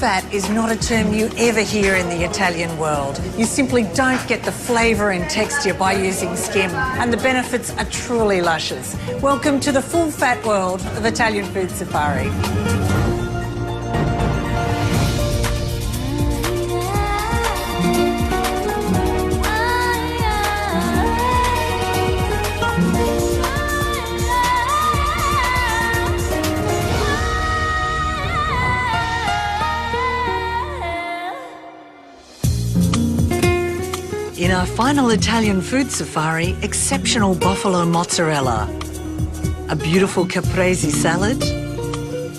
fat is not a term you ever hear in the Italian world. You simply don't get the flavour and texture by using skim, and the benefits are truly luscious. Welcome to the full fat world of Italian food safari. In our final Italian food safari, exceptional buffalo mozzarella, a beautiful caprese salad,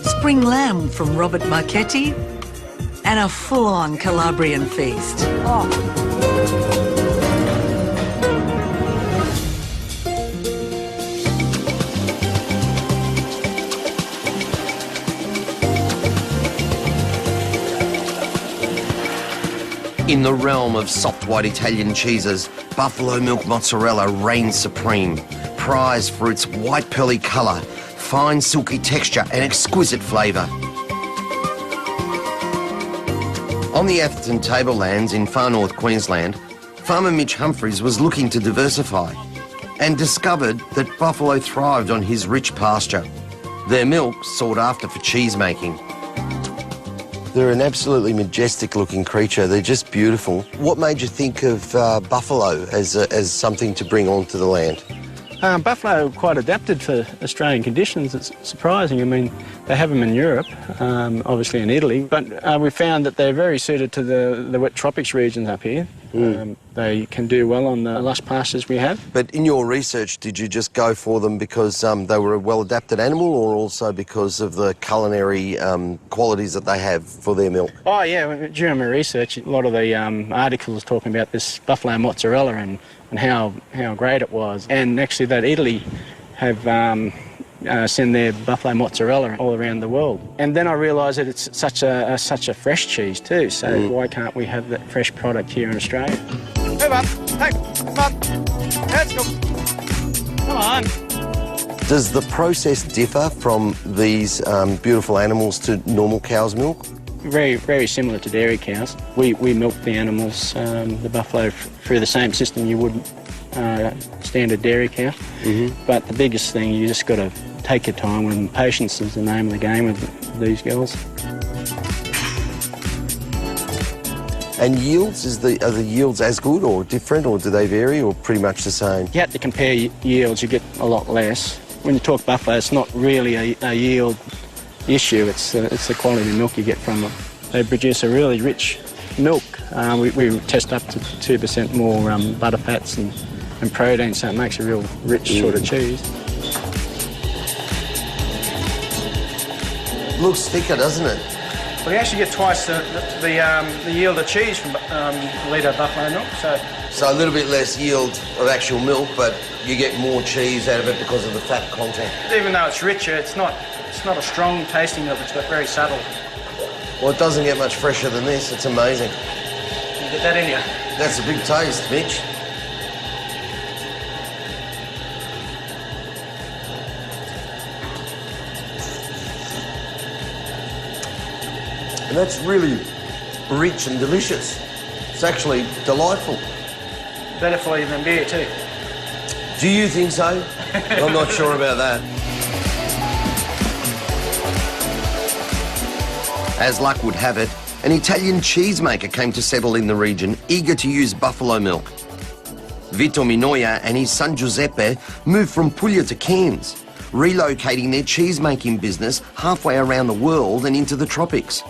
spring lamb from Robert Marchetti, and a full-on Calabrian feast. Oh. In the realm of soft white Italian cheeses, buffalo milk mozzarella reigns supreme, prized for its white pearly colour, fine silky texture and exquisite flavour. On the Atherton tablelands in far north Queensland, farmer Mitch Humphreys was looking to diversify and discovered that buffalo thrived on his rich pasture. Their milk sought after for cheese making. They're an absolutely majestic-looking creature. They're just beautiful. What made you think of buffalo as something to bring onto the land? Buffalo are quite adapted for Australian conditions. It's surprising. I mean, they have them in Europe, obviously in Italy, but we found that they're very suited to the wet tropics regions up here. They can do well on the lush pastures we have. But in your research, did you just go for them because they were a well-adapted animal, or also because of the culinary qualities that they have for their milk? Oh, yeah. During my research, a lot of the articles talking about this buffalo mozzarella and how great it was. And actually that Italy have send their buffalo mozzarella all around the world. And then I realised that it's such a fresh cheese too, so why can't we have that fresh product here in Australia? Move up, move up, let's go. Come on. Does the process differ from these beautiful animals to normal cow's milk? Very, very similar to dairy cows. We milk the animals, the buffalo, through the same system you would standard dairy cow. But the biggest thing, you just got to take your time, and patience is the name of the game with these girls. And yields, are the yields as good or different, or do they vary, or pretty much the same? You have to compare yields, you get a lot less. When you talk buffalo, it's not really a yield issue, it's the quality of milk you get from them. They produce a really rich milk. We test up to 2% more butter fats and protein, so it makes a real rich sort of cheese. Looks thicker, doesn't it? Well, you actually get twice the yield of cheese from a litre of buffalo milk. So a little bit less yield of actual milk, but you get more cheese out of it because of the fat content. Even though it's richer, it's not a strong tasting milk, it's very subtle. Well, it doesn't get much fresher than this. It's amazing. You get that in you. That's a big taste, Mitch. And that's really rich and delicious. It's actually delightful. Better for you than beer too. Do you think so? I'm not sure about that. As luck would have it, an Italian cheesemaker came to settle in the region, eager to use buffalo milk. Vito Minoia and his son Giuseppe moved from Puglia to Cairns, relocating their cheesemaking business halfway around the world and into the tropics.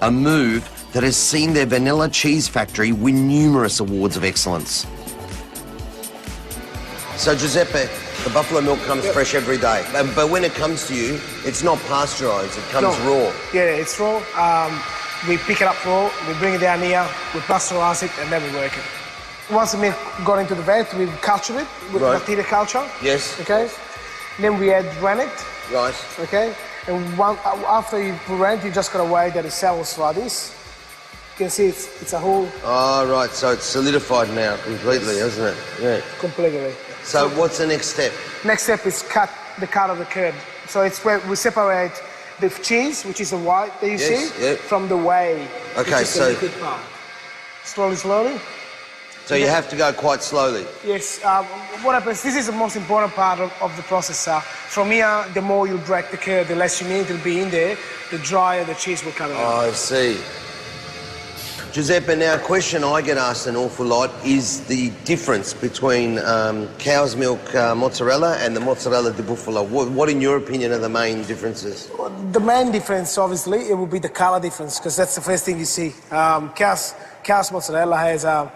A move that has seen their vanilla cheese factory win numerous awards of excellence. So Giuseppe, the buffalo milk comes fresh every day, but when it comes to you, it's not pasteurised, it comes raw. Yeah, it's raw. We pick it up raw, we bring it down here, we pasteurise it, and then we work it. Once the milk got into the vat, we culture it with bacteria culture. Yes. Okay. Then we add rennet. Right. Okay. And after you put rennet, you just got to wait that it settles like this. You can see it's a whole... Oh, right, so it's solidified now completely, hasn't it? Yeah. Completely. So what's the next step? Next step is the cut of the curd. So it's where we separate the cheese, which is the white that you see, from the whey. Okay, which is so the liquid part. Slowly, slowly. So you have to go quite slowly. Yes. What happens? This is the most important part of the process. From here, the more you drag the curd, the less humidity will be in there, the drier the cheese will come out. Oh, I see. Giuseppe, now a question I get asked an awful lot is the difference between cow's milk mozzarella and the mozzarella di bufala. What, in your opinion, are the main differences? The main difference, obviously, it will be the color difference, because that's the first thing you see. Cow's mozzarella has a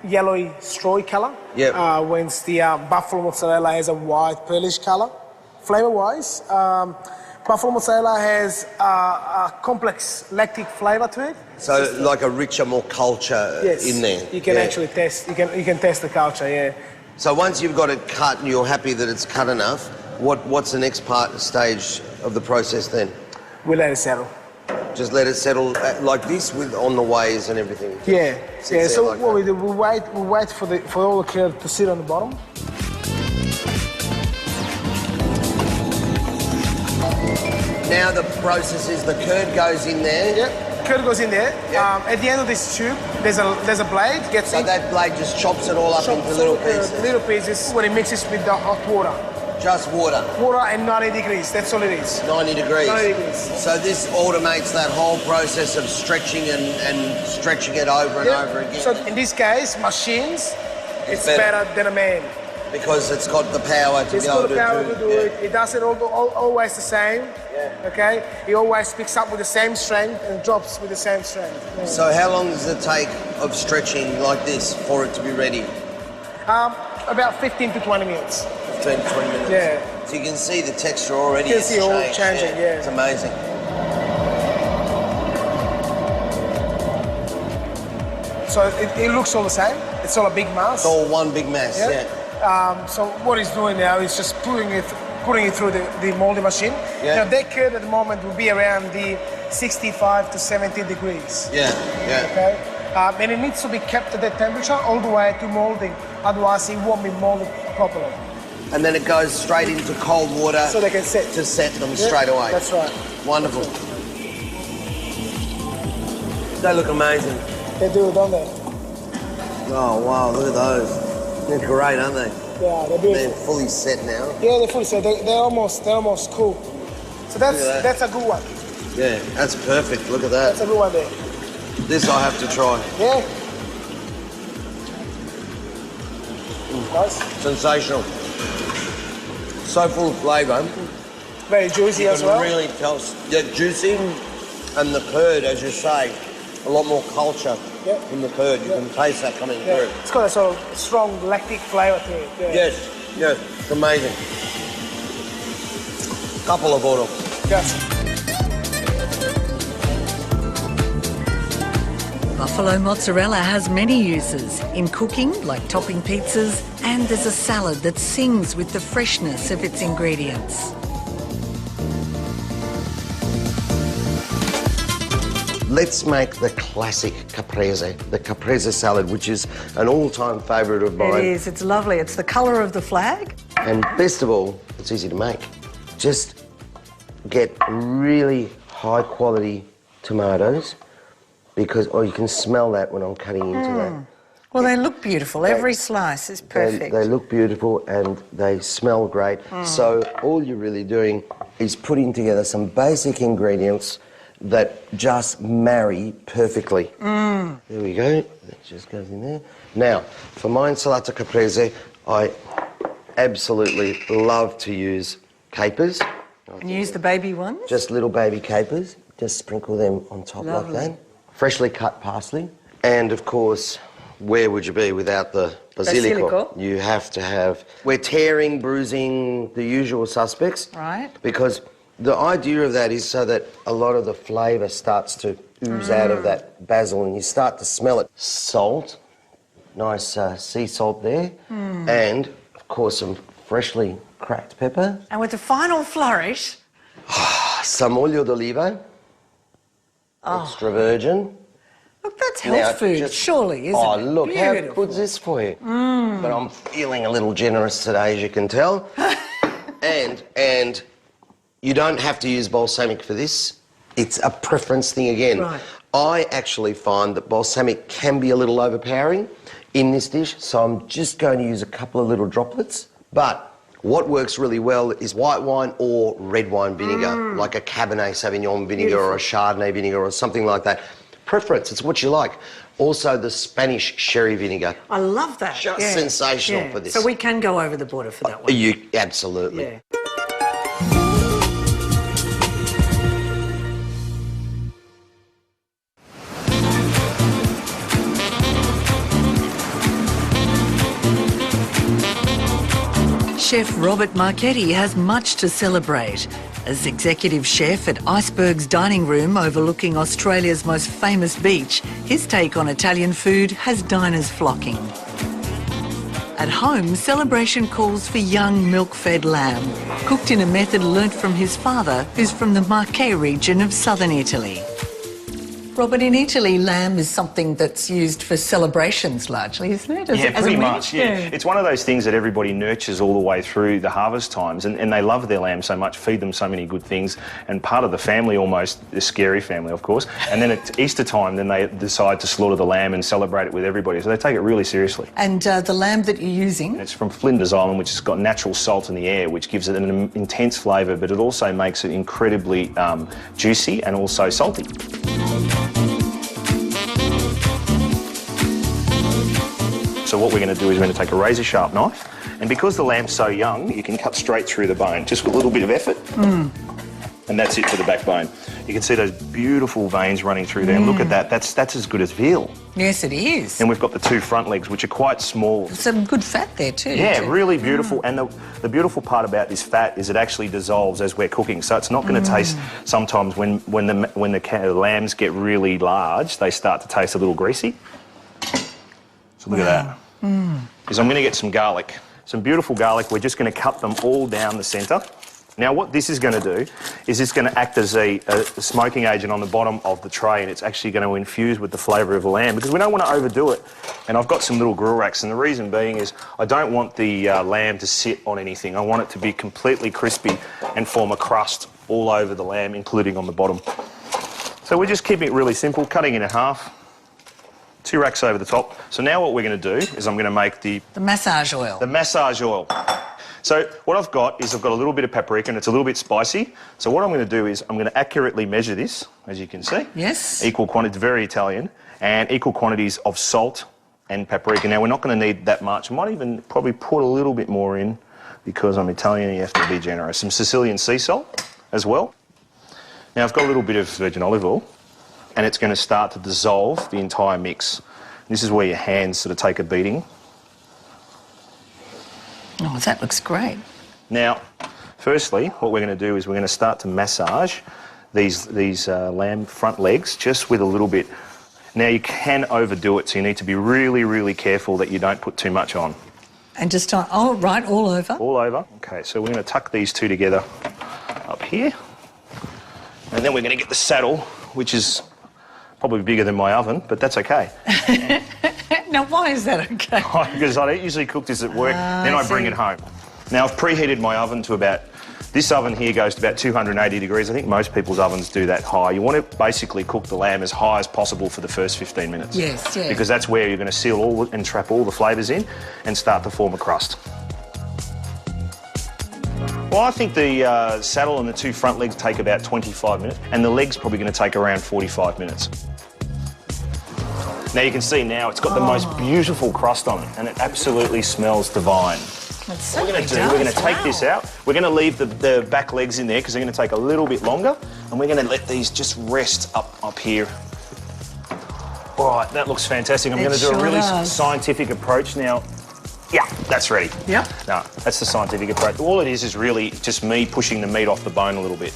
yellowy strawy color, whence the buffalo mozzarella has a white pearlish color. Flavor-wise, buffalo mozzarella has a complex lactic flavor to it. So like a richer, more culture in there. You can actually test. You can test the culture. Yeah. So once you've got it cut and you're happy that it's cut enough, what's the next stage of the process then? We let it settle. Just let it settle like this on the ways and everything. Yeah. So like what we do, we wait for all the curd to sit on the bottom. Now the process is the curd goes in there. Yep. Curd goes in there. At the end of this tube, there's a blade. So that blade just chops it all up into little pieces. Little pieces when it mixes with the hot water. Just water. Water and 90 degrees. That's all it is. 90 degrees. 90 degrees. So this automates that whole process of stretching and stretching it over and over again. So in this case, machines, it's better than a man. Because it's got the power to be able to do it. It does it always the same. Okay? It always picks up with the same strength and drops with the same strength. Yeah. So how long does it take of stretching like this for it to be ready? About 15 to 20 minutes. 15 to 20 minutes. Yeah. So you can see the texture already. You can see all changing, yeah. It's amazing. So it looks all the same. It's all a big mass. It's all one big mass, So what he's doing now is just putting it through the molding machine. Yeah. Now that curd at the moment will be around the 65 to 70 degrees. Yeah. Okay. And it needs to be kept at that temperature all the way to molding. Otherwise, it won't be molded properly. And then it goes straight into cold water. So they can set. To set them straight away. That's right. Wonderful. They look amazing. They do, don't they? Oh, wow, look at those. They're great, aren't they? Yeah, they're beautiful. They're fully set now. Yeah, they're fully set. They're almost cool. So that's a good one. Yeah, that's perfect. Look at that. That's a good one there. This I have to try. Yeah. Nice. Sensational. So full of flavour. Very juicy as well. You can really tell. Yeah, juicy. And the curd, as you say, a lot more culture in the curd. You can taste that coming through. It's got a sort of strong lactic flavour to it. Yeah. Yes. It's amazing. Couple of bottles. Yes. Buffalo mozzarella has many uses in cooking, like topping pizzas, and there's a salad that sings with the freshness of its ingredients. Let's make the classic caprese, the caprese salad, which is an all-time favourite of mine. It is. It's lovely. It's the colour of the flag. And best of all, it's easy to make. Just get really high-quality tomatoes, because, you can smell that when I'm cutting into that. Well, they look beautiful. Every slice is perfect. They look beautiful and they smell great. So all you're really doing is putting together some basic ingredients that just marry perfectly. There we go. That just goes in there. Now, for my insalata caprese, I absolutely love to use capers. And use the baby ones? Just little baby capers. Just sprinkle them on top like that. Freshly cut parsley. And, of course, where would you be without the basilico? You have to have... We're tearing, bruising, the usual suspects. Right. Because the idea of that is so that a lot of the flavour starts to ooze out of that basil and you start to smell it. Salt. Nice sea salt there. And, of course, some freshly cracked pepper. And with the final flourish... Some olio d'oliva. Extra virgin. Look, that's health food, surely, isn't it? Oh, look, beautiful. how good's this for you? But I'm feeling a little generous today, as you can tell. and You don't have to use balsamic for this. It's a preference thing again. Right. I actually find that balsamic can be a little overpowering in this dish, so I'm just going to use a couple of little droplets. But what works really well is white wine or red wine vinegar, like a Cabernet Sauvignon vinegar or a Chardonnay vinegar or something like that. Preference, it's what you like. Also the Spanish sherry vinegar. I love that. Just sensational for this. So we can go over the border for that one. Absolutely. Yeah. Chef Robert Marchetti has much to celebrate. As executive chef at Iceberg's dining room overlooking Australia's most famous beach, his take on Italian food has diners flocking. At home, celebration calls for young milk-fed lamb, cooked in a method learnt from his father, who's from the Marche region of southern Italy. Robert, in Italy, lamb is something that's used for celebrations largely, isn't it? Pretty much, yeah. It's one of those things that everybody nurtures all the way through the harvest times, and they love their lamb so much, feed them so many good things, and part of the family almost, the scary family, of course, and then at Easter time, then they decide to slaughter the lamb and celebrate it with everybody, so they take it really seriously. And the lamb that you're using? It's from Flinders Island, which has got natural salt in the air, which gives it an intense flavour, but it also makes it incredibly juicy and also salty. So what we're going to do is we're going to take a razor sharp knife, and because the lamb's so young, you can cut straight through the bone, just with a little bit of effort. And that's it for the backbone. You can see those beautiful veins running through there, and look at that, that's as good as veal. Yes, it is. And we've got the two front legs, which are quite small. Some good fat there too. Yeah, really beautiful. And the beautiful part about this fat is it actually dissolves as we're cooking, so it's not going to taste, sometimes when the lambs get really large, they start to taste a little greasy. So look at that. Because I'm going to get some garlic, some beautiful garlic. We're just going to cut them all down the centre. Now what this is going to do is it's going to act as a smoking agent on the bottom of the tray, and it's actually going to infuse with the flavour of the lamb, because we don't want to overdo it. And I've got some little grill racks, and the reason being is I don't want the lamb to sit on anything. I want it to be completely crispy and form a crust all over the lamb, including on the bottom. So we're just keeping it really simple, cutting it in half. 2 racks over the top. So now what we're going to do is I'm going to make the massage oil. The massage oil. So what I've got is I've got a little bit of paprika, and it's a little bit spicy. So what I'm going to do is I'm going to accurately measure this, as you can see. Yes. Equal quantity, very Italian, and equal quantities of salt and paprika. Now we're not going to need that much. I might even probably put a little bit more in, because I'm Italian and you have to be generous. Some Sicilian sea salt as well. Now I've got a little bit of virgin olive oil, and it's going to start to dissolve the entire mix. This is where your hands sort of take a beating. Oh, that looks great. Now, firstly, what we're going to do is we're going to start to massage these lamb front legs just with a little bit. Now, you can overdo it, so you need to be really, really careful that you don't put too much on. And just on, oh, right, all over? All over. Okay, so we're going to tuck these two together up here. And then we're going to get the saddle, which is probably bigger than my oven, but that's okay. Now, why is that okay? Because I don't usually cook this at work, then I bring it home. Now, I've preheated my oven to about, this oven here goes to about 280 degrees. I think most people's ovens do that high. You want to basically cook the lamb as high as possible for the first 15 minutes. Yes, yeah. Because that's where you're going to seal all and trap all the flavours in and start to form a crust. Well, I think the saddle and the two front legs take about 25 minutes, and the leg's probably going to take around 45 minutes. Now you can see now it's got the most beautiful crust on it, and it absolutely smells divine. What we're going to do, we're going to take this out. We're going to leave the back legs in there because they're going to take a little bit longer, and we're going to let these just rest up here. All right, that looks fantastic. I'm going to do a really scientific approach now. Yeah, that's ready. Yep. No, that's the scientific approach. All it is really just me pushing the meat off the bone a little bit.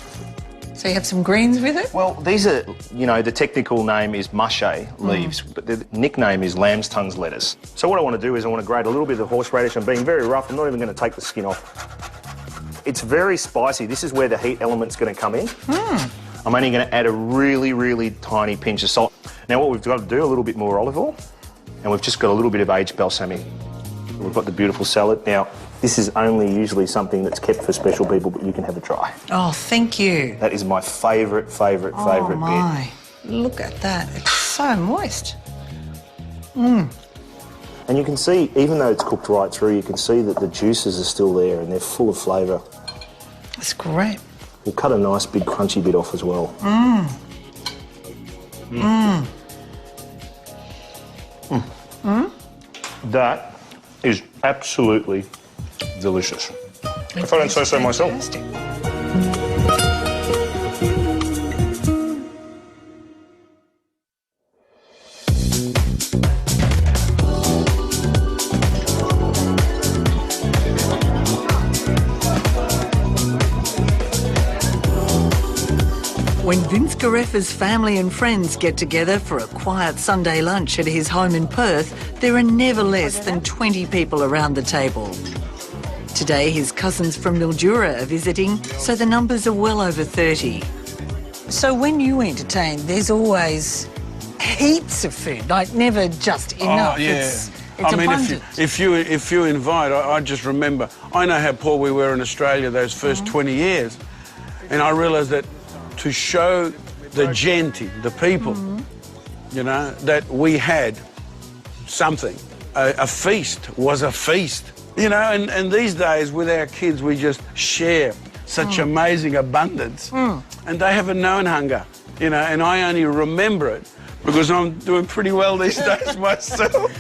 So you have some greens with it? Well, these are, you know, the technical name is mache leaves, but the nickname is lamb's tongues lettuce. So what I want to do is I want to grate a little bit of horseradish. I'm being very rough. I'm not even going to take the skin off. It's very spicy. This is where the heat element's going to come in. I'm only going to add a really, really tiny pinch of salt. Now what we've got to do, a little bit more olive oil, and we've just got a little bit of aged balsamic. We've got the beautiful salad. Now, This is only usually something that's kept for special people, but you can have a try. Oh, thank you. That is my favourite bit. Oh, my. Look at that. It's so moist. And you can see, even though it's cooked right through, you can see that the juices are still there and they're full of flavour. That's great. We'll cut a nice big crunchy bit off as well. That is absolutely delicious. If I don't say so myself. Fantastic. When Vince Gareffa's family and friends get together for a quiet Sunday lunch at his home in Perth, there are never less than 20 people around the table. Today, his cousins from Mildura are visiting, so the numbers are well over 30. So when you entertain, there's always heaps of food, like never just enough. Oh, yeah. It's I mean, abundant. if you invite, I just remember, I know how poor we were in Australia those first 20 years, and I realised that to show the gente, the people, you know, that we had something. A feast was a feast. You know, and these days with our kids, we just share such amazing abundance. And they haven't known hunger, you know, and I only remember it because I'm doing pretty well these days myself.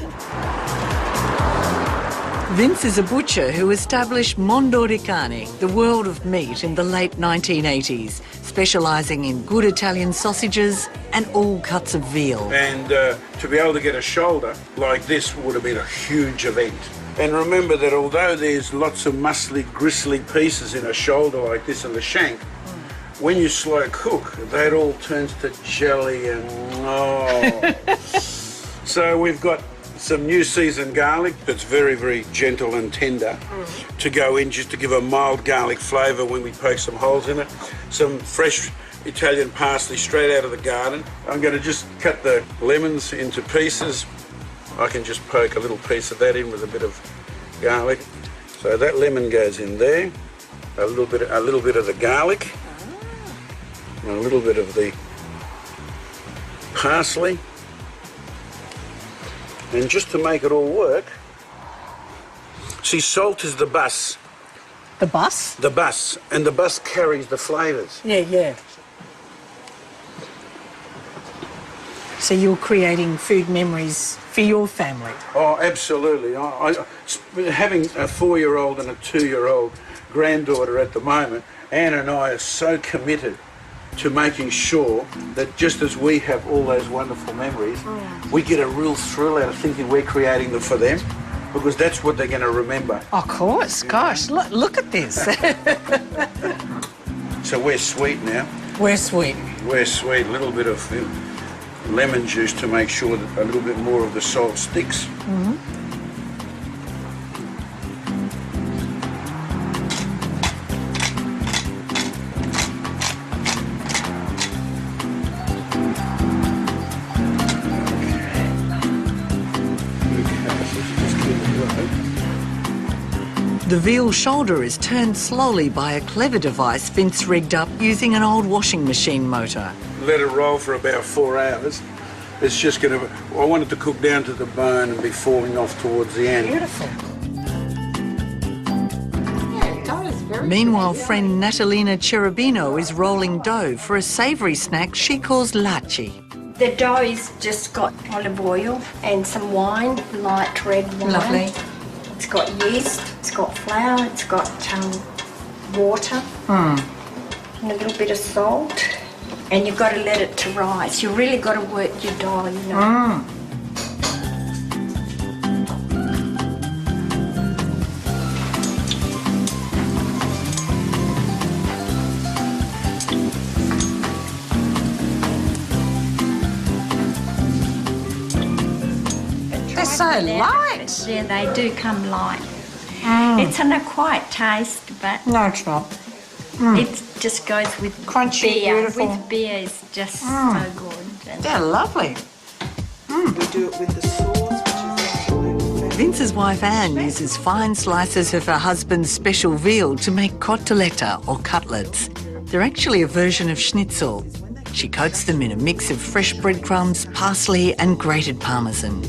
Vince is a butcher who established Mondo di Carne, the world of meat, in the late 1980s, specialising in good Italian sausages and all cuts of veal. And to be able to get a shoulder like this would have been a huge event. And remember that although there's lots of muscly, gristly pieces in a shoulder like this and the shank, when you slow cook, that all turns to jelly and So we've got some new seasoned garlic that's very, very gentle and tender to go in, just to give a mild garlic flavour when we poke some holes in it. Some fresh Italian parsley straight out of the garden. I'm going to just cut the lemons into pieces. I can just poke a little piece of that in with a bit of garlic. So that lemon goes in there. A little bit of the garlic. And a little bit of the parsley. And just to make it all work, see, salt is the bus. The bus? The bus. And the bus carries the flavours. Yeah. So you're creating food memories for your family? Oh, absolutely. Having a 4-year-old and a 2-year-old granddaughter at the moment, Anne and I are so committed to making sure that just as we have all those wonderful memories, we get a real thrill out of thinking we're creating them for them, because that's what they're going to remember. Of course, gosh, look at this. So we're sweet now. We're sweet. We're sweet. A little bit of lemon juice to make sure that a little bit more of the salt sticks. The veal shoulder is turned slowly by a clever device Vince rigged up using an old washing machine motor. Let it roll for about 4 hours. It's just going to... I want it to cook down to the bone and be falling off towards the end. Beautiful. Meanwhile, friend Natalina Cherubino is rolling dough for a savoury snack she calls laci. The dough is just got olive oil and some wine, light red wine. Lovely. It's got yeast, it's got flour, it's got water and a little bit of salt. And you've got to let it to rise. You really got to work your dough, you know. They're so light. Yeah, they do come light. It's an acquired taste, but No, it's not. it just goes with Crunchy, beer. beautiful. With beer, it's just so good. And They're lovely. We do it with the sauce, which is absolutely Vince's wife Anne uses fine slices of her husband's special veal to make cotoletta or cutlets. They're actually a version of schnitzel. She coats them in a mix of fresh breadcrumbs, parsley and grated parmesan.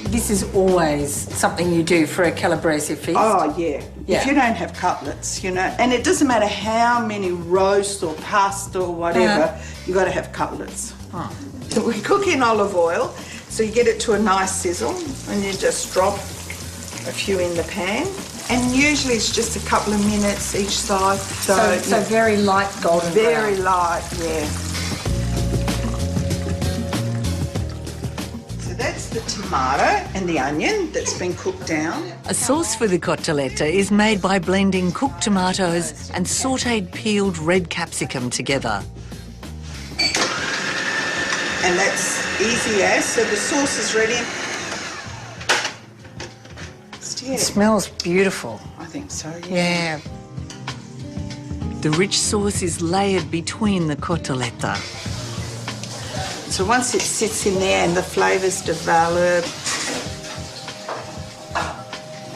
This is always something you do for a Calabrese feast? Oh, yeah. If you don't have cutlets, you know, and it doesn't matter how many roasts or pasta or whatever, you've got to have cutlets. Oh. We cook in olive oil, so you get it to a nice sizzle, and you just drop a few in the pan. And usually it's just a couple of minutes each side. So very light golden brown? Very light, yeah. That's the tomato and the onion that's been cooked down. A sauce for the cotoletta is made by blending cooked tomatoes and sautéed peeled red capsicum together. And that's easy as, so the sauce is ready. It smells beautiful. I think so, yeah. Yeah. The rich sauce is layered between the cotoletta. So once it sits in there and the flavours develop,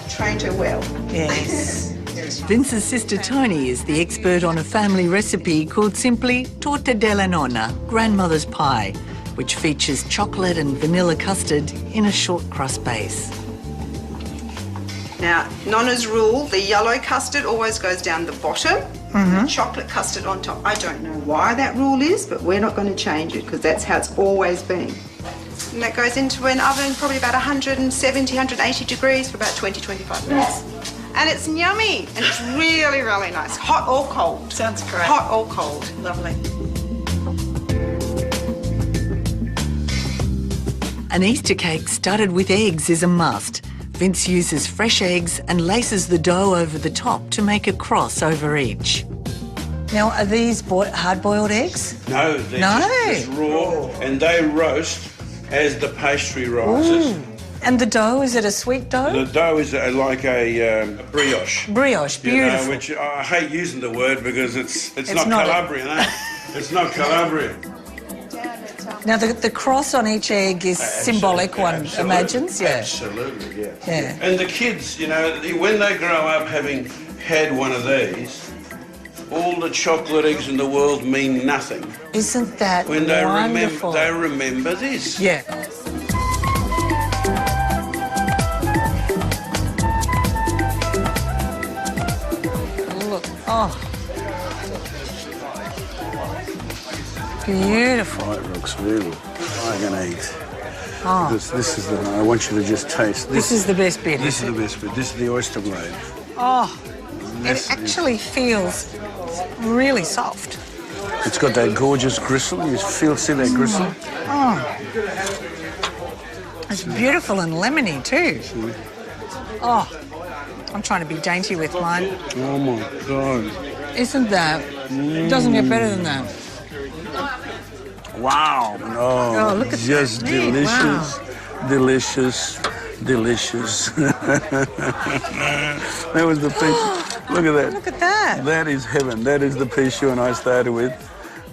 trained her well. Yes. Vince's sister Tony is the expert on a family recipe called simply torta della nonna, grandmother's pie, which features chocolate and vanilla custard in a short crust base. Now, Nonna's rule, the yellow custard always goes down the bottom, chocolate custard on top. I don't know why that rule is, but we're not going to change it because that's how it's always been. And that goes into an oven probably about 170, 180 degrees for about 20, 25 minutes. And it's yummy, and it's really, really nice. Hot or cold. Sounds great. Hot or cold. Lovely. An Easter cake studded with eggs is a must. Vince uses fresh eggs and laces the dough over the top to make a cross over each. Now, are these hard-boiled eggs? No, they're just raw, and they roast as the pastry rises. Ooh. And the dough, is it a sweet dough? The dough is like a brioche. Brioche, beautiful. Which I hate using the word because it's not Calabrian, eh? It's not Calabrian. Now, the cross on each egg is symbolic, one imagines, yeah. Absolutely, yeah. Yeah. And the kids, you know, when they grow up having had one of these, all the chocolate eggs in the world mean nothing. Isn't that when they wonderful? They remember this. Yeah. Look, oh. Beautiful. Oh, it looks really. I can eat. Oh. This is the one. I want you to just taste. This is the best bit. This is the best bit. This is the oyster blade. Oh, it actually feels really soft. It's got that gorgeous gristle. You see that gristle? Oh. It's beautiful and lemony too. Oh, I'm trying to be dainty with mine. Oh my God. Isn't that? It doesn't get better than that. Wow. Oh, look at just that. Delicious. Wow. Delicious. Delicious. That was the piece. Look at that. Look at that. That is heaven. That is the piece you and I started with.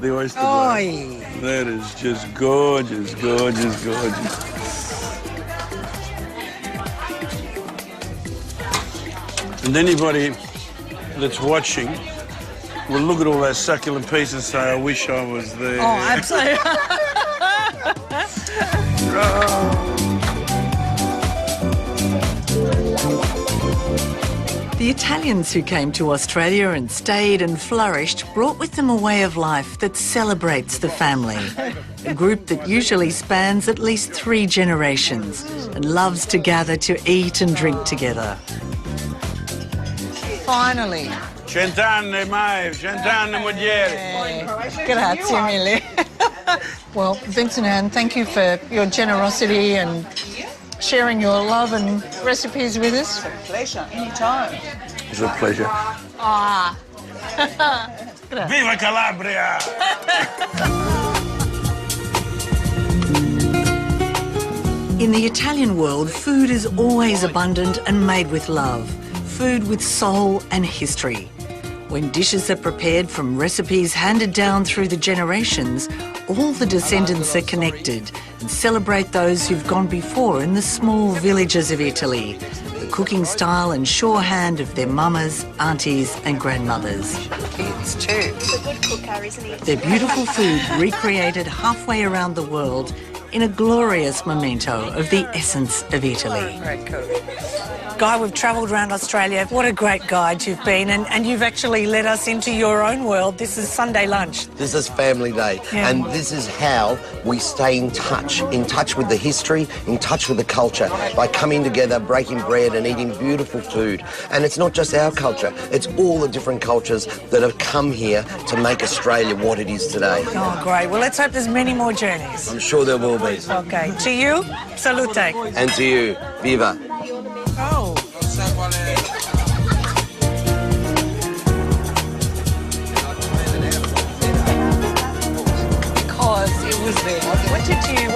The oyster blade. That is just gorgeous, gorgeous, gorgeous. And anybody that's watching will look at all those succulent pieces and say, I wish I was there. Oh, absolutely. The Italians who came to Australia and stayed and flourished brought with them a way of life that celebrates the family. A group that usually spans at least 3 generations and loves to gather to eat and drink together. Finally. 100 anni mai, 100 anni mogliere. Grazie mille. Well, Vince and Anne, thank you for your generosity and sharing your love and recipes with us. It's a pleasure, anytime. It's a pleasure. Ah. Viva Calabria! In the Italian world, food is always abundant and made with love. Food with soul and history. When dishes are prepared from recipes handed down through the generations, all the descendants are connected and celebrate those who've gone before in the small villages of Italy, the cooking style and sure hand of their mamas, aunties and grandmothers. It's too. He's a good cooker, isn't he? Their beautiful food recreated halfway around the world in a glorious memento of the essence of Italy. Very cool. Guy, we've travelled around Australia. What a great guide you've been, and you've actually led us into your own world. This is Sunday lunch. This is family day, and this is how we stay in touch with the history, in touch with the culture, by coming together, breaking bread and eating beautiful food. And it's not just our culture, it's all the different cultures that have come here to make Australia what it is today. Oh, great. Well, let's hope there's many more journeys. I'm sure there will be. Okay. To you, salute. And to you, viva. Oh. Because it was there. What did you